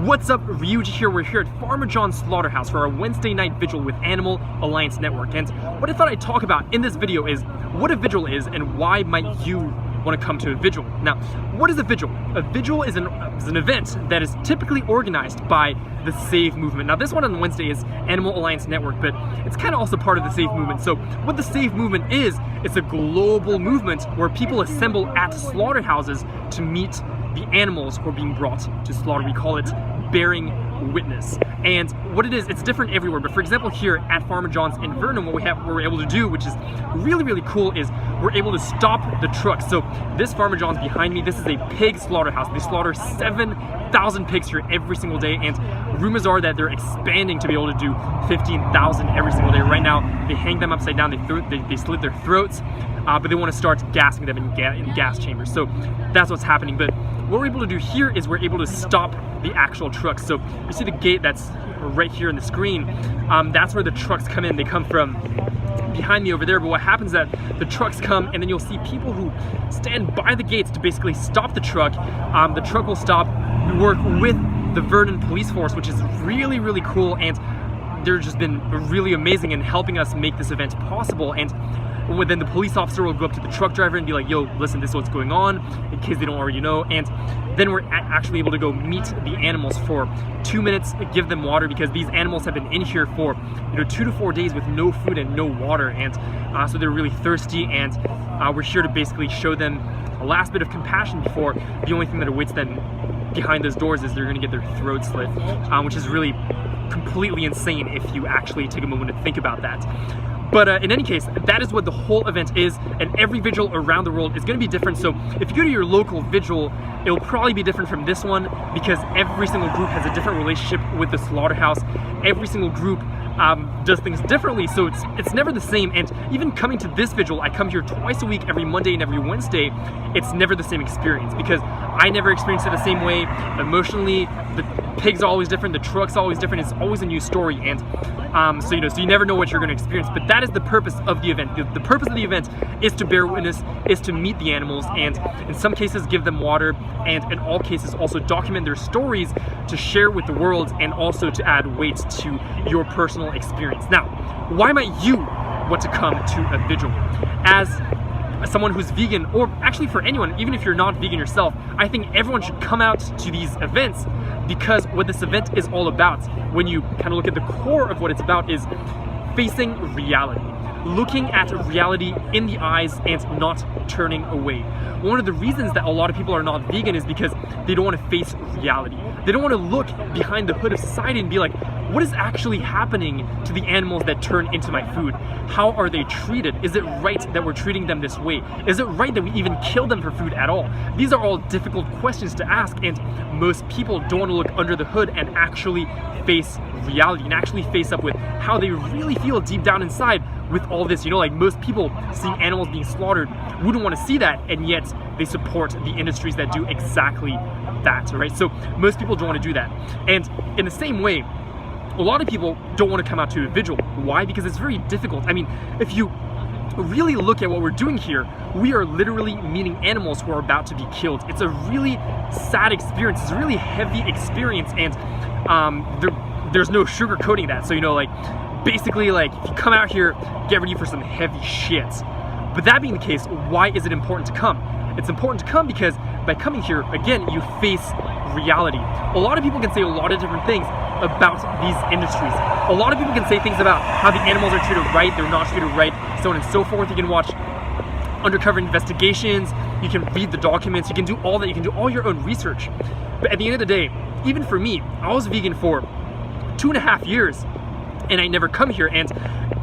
What's up, Ryuji here. We're here at Farmer John's Slaughterhouse for our Wednesday night vigil with Animal Alliance Network. And what I thought I'd talk about in this video is what a vigil is and why might you want to come to a vigil. Now, what is a vigil? A vigil is an event that is typically organized by the SAVE movement. Now, this one on Wednesday is Animal Alliance Network, but it's kind of also part of the SAVE movement. So what the SAVE movement is, it's a global movement where people assemble at slaughterhouses to meet the animals who are being brought to slaughter. We call it bearing witness. And what it is, it's different everywhere. But for example, here at Farmer John's in Vernon, what we're able to do, which is really cool, is we're able to stop the trucks. So this Farmer John's behind me, this is a pig slaughterhouse. They slaughter 7,000 pigs here every single day, and rumors are that they're expanding to be able to do 15,000 every single day. Right now, they hang them upside down, they slit their throats, but they want to start gassing them in gas chambers. So that's what's happening. But what we're able to do here is we're able to stop the actual trucks. So you see the gate that's right here on the screen. That's where the trucks come in. They come from behind me over there. But what happens is that the trucks come, and then you'll see people who stand by the gates to basically stop the truck. The truck will stop. We work with the Vernon police force, which is really cool, and they've just been really amazing in helping us make this event possible. And then the police officer will go up to the truck driver and be like, yo, listen, this is what's going on, in case they don't already know. And then we're actually able to go meet the animals for 2 minutes, give them water, because these animals have been in here for 2 to 4 days with no food and no water, and so they're really thirsty. And we're here to basically show them a last bit of compassion before the only thing that awaits them behind those doors is they're going to get their throats slit, which is really completely insane if you actually take a moment to think about that. But in any case, that is what the whole event is, and every vigil around the world is going to be different. So if you go to your local vigil, it'll probably be different from this one, because every single group has a different relationship with the slaughterhouse. Every single group does things differently, so it's never the same. And even coming to this vigil, I come here twice a week, every Monday and every Wednesday. It's never the same experience, because I never experienced it the same way. Emotionally, the pigs are always different, the truck's always different, it's always a new story. And so you never know what you're going to experience. But that is the purpose of the event. The purpose of the event is to bear witness, is to meet the animals, and in some cases give them water, and in all cases also document their stories to share with the world, and also to add weight to your personal experience. Now, why might you want to come to a vigil? As someone who's vegan, or actually for anyone, even if you're not vegan yourself, I think everyone should come out to these events, because what this event is all about, when you kind of look at the core of what it's about, is facing reality. Looking at reality in the eyes and not turning away. One of the reasons that a lot of people are not vegan is because they don't want to face reality. They don't want to look behind the hood of society and be like, what is actually happening to the animals that turn into my food? How are they treated? Is it right that we're treating them this way? Is it right that we even kill them for food at all? These are all difficult questions to ask, and most people don't want to look under the hood and actually face reality, and actually face up with how they really feel deep down inside with all this. Like most people seeing animals being slaughtered wouldn't want to see that, and yet they support the industries that do exactly that, right? So most people don't want to do that. And in the same way, a lot of people don't want to come out to a vigil. Why? Because it's very difficult. I mean, if you really look at what we're doing here, we are literally meeting animals who are about to be killed. It's a really sad experience. It's a really heavy experience, and there's no sugarcoating that. So basically, if you come out here, get ready for some heavy shit. But that being the case, why is it important to come? It's important to come because by coming here, again, you face reality. A lot of people can say a lot of different things about these industries. A lot of people can say things about how the animals are treated right, they're not treated right, so on and so forth. You can watch undercover investigations, you can read the documents, you can do all that, you can do all your own research. But at the end of the day, even for me, I was vegan for 2.5 years, and I never come here, and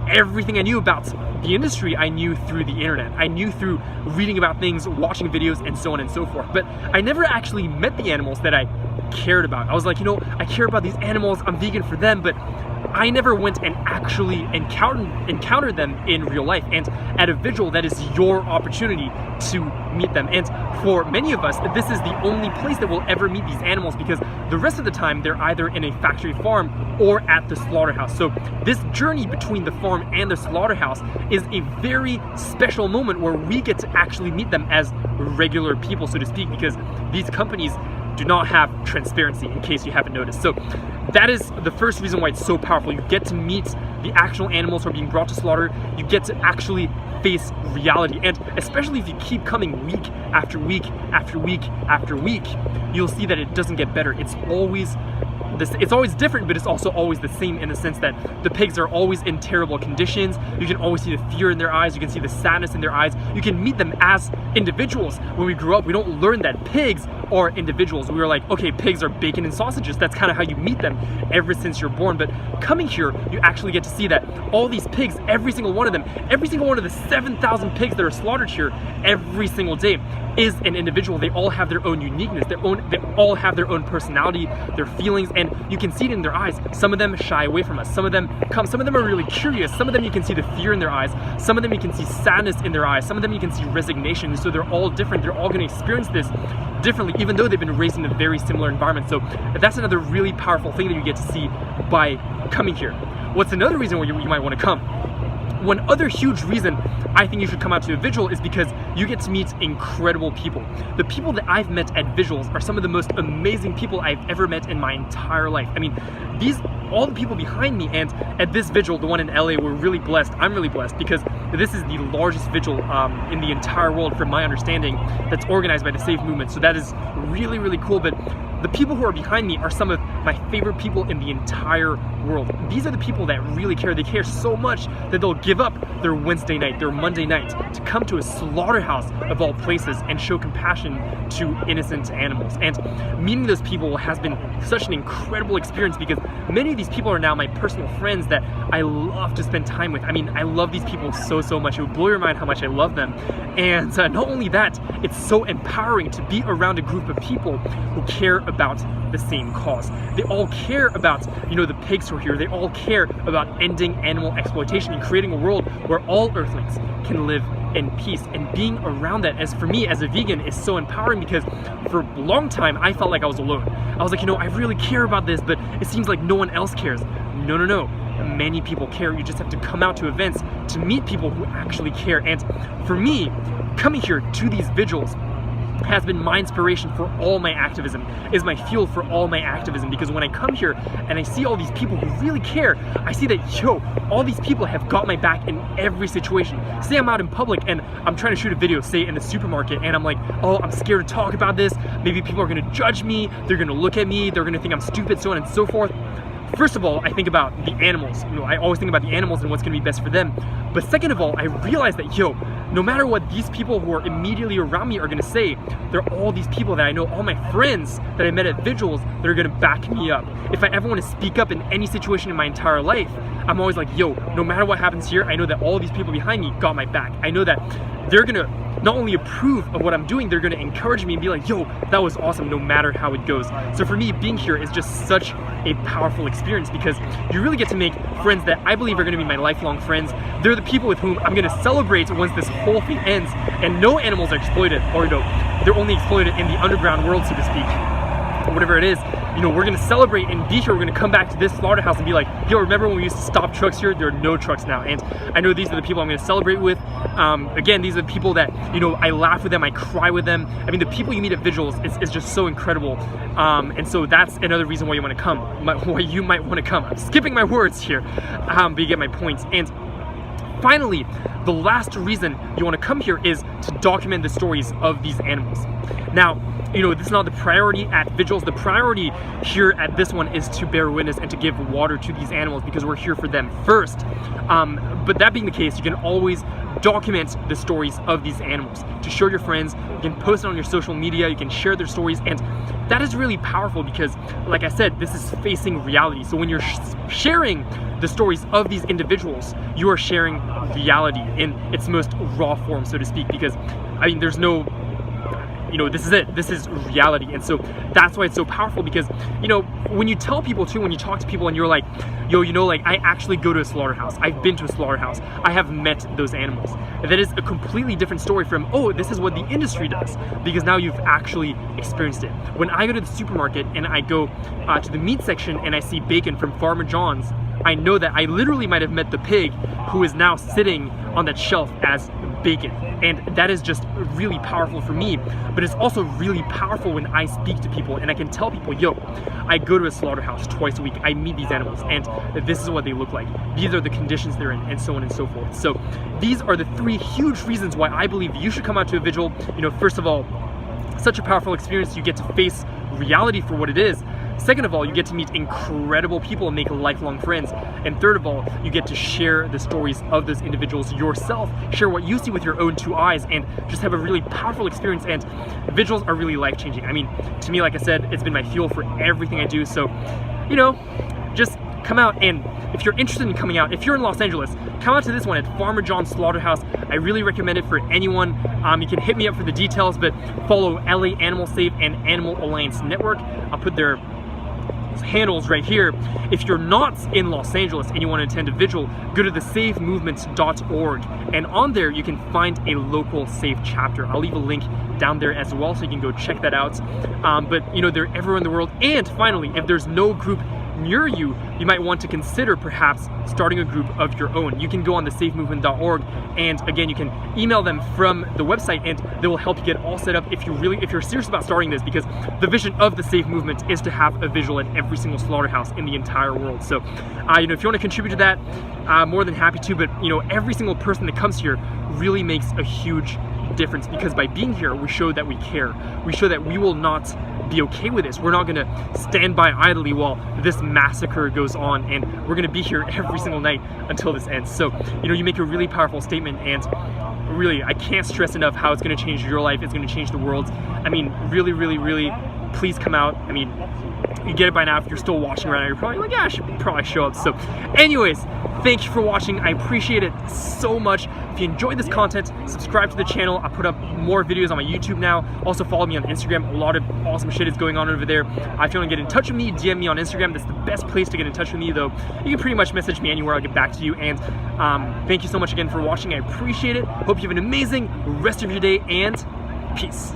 everything I knew about the industry I knew through the internet. I knew through reading about things, watching videos, and so on and so forth. But I never actually met the animals that I cared about. I was like, I care about these animals, I'm vegan for them, but I never went and actually encountered them in real life. And at a vigil, that is your opportunity to meet them. And for many of us, this is the only place that we'll ever meet these animals, because the rest of the time they're either in a factory farm or at the slaughterhouse. So this journey between the farm and the slaughterhouse is a very special moment where we get to actually meet them as regular people, so to speak, because these companies do not have transparency, in case you haven't noticed. So that is the first reason why it's so powerful. You get to meet the actual animals who are being brought to slaughter. You get to actually face reality. And especially if you keep coming week after week after week after week, you'll see that it doesn't get better. It's always different, but it's also always the same, in the sense that the pigs are always in terrible conditions. You can always see the fear in their eyes. You can see the sadness in their eyes. You can meet them as individuals. When we grew up, we don't learn that pigs are individuals. We were like, okay, pigs are bacon and sausages. That's kind of how you meet them ever since you're born. But coming here, you actually get to see that all these pigs, every single one of them, every single one of the 7,000 pigs that are slaughtered here every single day is an individual. They all have their own uniqueness. They all have their own personality, their feelings, and you can see it in their eyes. Some of them shy away from us. Some of them come. Some of them are really curious. Some of them you can see the fear in their eyes. Some of them you can see sadness in their eyes. Some of them you can see resignation. So they're all different. They're all going to experience this differently, even though they've been raised in a very similar environment. So that's another really powerful thing that you get to see by coming here. What's another reason why you might want to come? One other huge reason I think you should come out to a Vigil is because you get to meet incredible people. The people that I've met at Vigils are some of the most amazing people I've ever met in my entire life. I mean, all the people behind me, and at this Vigil, the one in LA, we're really blessed. I'm really blessed because this is the largest Vigil in the entire world, from my understanding, that's organized by the Save Movement. So that is really, really cool. But the people who are behind me are some of my favorite people in the entire world. These are the people that really care. They care so much that they'll give up their Wednesday night, their Monday night, to come to a slaughterhouse of all places and show compassion to innocent animals. And meeting those people has been such an incredible experience, because many of these people are now my personal friends that I love to spend time with. I mean, I love these people so much. It would blow your mind how much I love them. And not only that, it's so empowering to be around a group of people who care about the same cause. They all care about, the pigs who are here. They all care about ending animal exploitation and creating a world where all earthlings can live in peace. And being around that, as for me as a vegan, is so empowering, because for a long time I felt like I was alone. I was like, I really care about this, but it seems like no one else cares. No. Many people care. You just have to come out to events to meet people who actually care. And for me, coming here to these Vigils has been my inspiration for all my activism, is my fuel for all my activism, because when I come here and I see all these people who really care, I see that, all these people have got my back in every situation. Say I'm out in public and I'm trying to shoot a video, say in the supermarket, and I'm like, oh, I'm scared to talk about this. Maybe people are gonna judge me, they're gonna look at me, they're gonna think I'm stupid, so on and so forth. First of all, I think about the animals. I always think about the animals and what's gonna be best for them. But second of all, I realize that, no matter what these people who are immediately around me are gonna say, there are all these people that I know, all my friends that I met at Vigils, that are gonna back me up. If I ever wanna speak up in any situation in my entire life, I'm always like, no matter what happens here, I know that all these people behind me got my back. I know that they're gonna not only approve of what I'm doing, they're gonna encourage me and be like, that was awesome, no matter how it goes. So for me, being here is just such a powerful experience, because you really get to make friends that I believe are gonna be my lifelong friends. They're the people with whom I'm gonna celebrate once this whole thing ends and no animals are exploited, or they're only exploited in the underground world, so to speak, or whatever it is. We're gonna celebrate and be here. We're gonna come back to this slaughterhouse and be like, remember when we used to stop trucks here? There are no trucks now. And I know these are the people I'm gonna celebrate with. Again, these are the people that, I laugh with them, I cry with them. I mean, the people you meet at Vigils is just so incredible. And so that's another reason why you wanna come, why you might wanna come. I'm skipping my words here, but you get my points. And finally, the last reason you want to come here is to document the stories of these animals. Now, this is not the priority at Vigils. The priority here at this one is to bear witness and to give water to these animals, because we're here for them first. But that being the case, you can always document the stories of these animals to show your friends. You can post it on your social media, you can share their stories, and that is really powerful, because like I said, this is facing reality. So when you're sharing the stories of these individuals, you are sharing reality in its most raw form, so to speak, because there's no, this is it. This is reality. And so that's why it's so powerful, because, when you tell people too, when you talk to people and you're like, I actually go to a slaughterhouse. I've been to a slaughterhouse. I have met those animals. That is a completely different story from, this is what the industry does, because now you've actually experienced it. When I go to the supermarket and I go to the meat section and I see bacon from Farmer John's, I know that I literally might have met the pig who is now sitting on that shelf as bacon. And that is just really powerful for me, but it's also really powerful when I speak to people and I can tell people, yo, I go to a slaughterhouse twice a week, I meet these animals, and this is what they look like. These are the conditions they're in, and so on and so forth. So these are the 3 huge reasons why I believe you should come out to a vigil. You know, first of all, such a powerful experience. You get to face reality for what it is. Second of all, you get to meet incredible people and make lifelong friends. And third of all, you get to share the stories of those individuals yourself, share what you see with your own 2 eyes, and just have a really powerful experience. And vigils are really life-changing. I mean, to me, like I said, it's been my fuel for everything I do. So, you know, just come out, and if you're interested in coming out, if you're in Los Angeles, come out to this one at Farmer John's Slaughterhouse. I really recommend it for anyone. You can hit me up for the details, but follow LA Animal Safe and Animal Alliance Network. I'll put their handles right here. If you're not in Los Angeles and you want to attend a vigil, go to thesavemovement.org, and on there you can find a local SAVE chapter. I'll leave a link down there as well, so you can go check that out. But you know, they're everywhere in the world. And finally, if there's no group near you, you might want to consider perhaps starting a group of your own. You can go on thesavemovement.org, and again, you can email them from the website, and they will help you get all set up if you're serious about starting this, because the vision of the Save Movement is to have a vigil at every single slaughterhouse in the entire world. So you know, if you want to contribute to that, more than happy to. But you know, every single person that comes here really makes a huge difference, because by being here, we show that we care. We show that we will not be okay with this. We're not going to stand by idly while this massacre goes on, and we're going to be here every single night until this ends. So, you know, you make a really powerful statement, and really, I can't stress enough how it's going to change your life. It's going to change the world. I mean, really, really, really, please come out. I mean, you get it by now. If you're still watching right now, you're probably like, yeah, I should probably show up. So anyways, thank you for watching. I appreciate it so much. If you enjoyed this content, subscribe to the channel. I put up more videos on my YouTube now. Also follow me on Instagram. A lot of awesome shit is going on over there. If you want to get in touch with me, DM me on Instagram. That's the best place to get in touch with me, though. You can pretty much message me anywhere. I'll get back to you. And thank you so much again for watching. I appreciate it. Hope you have an amazing rest of your day, and peace.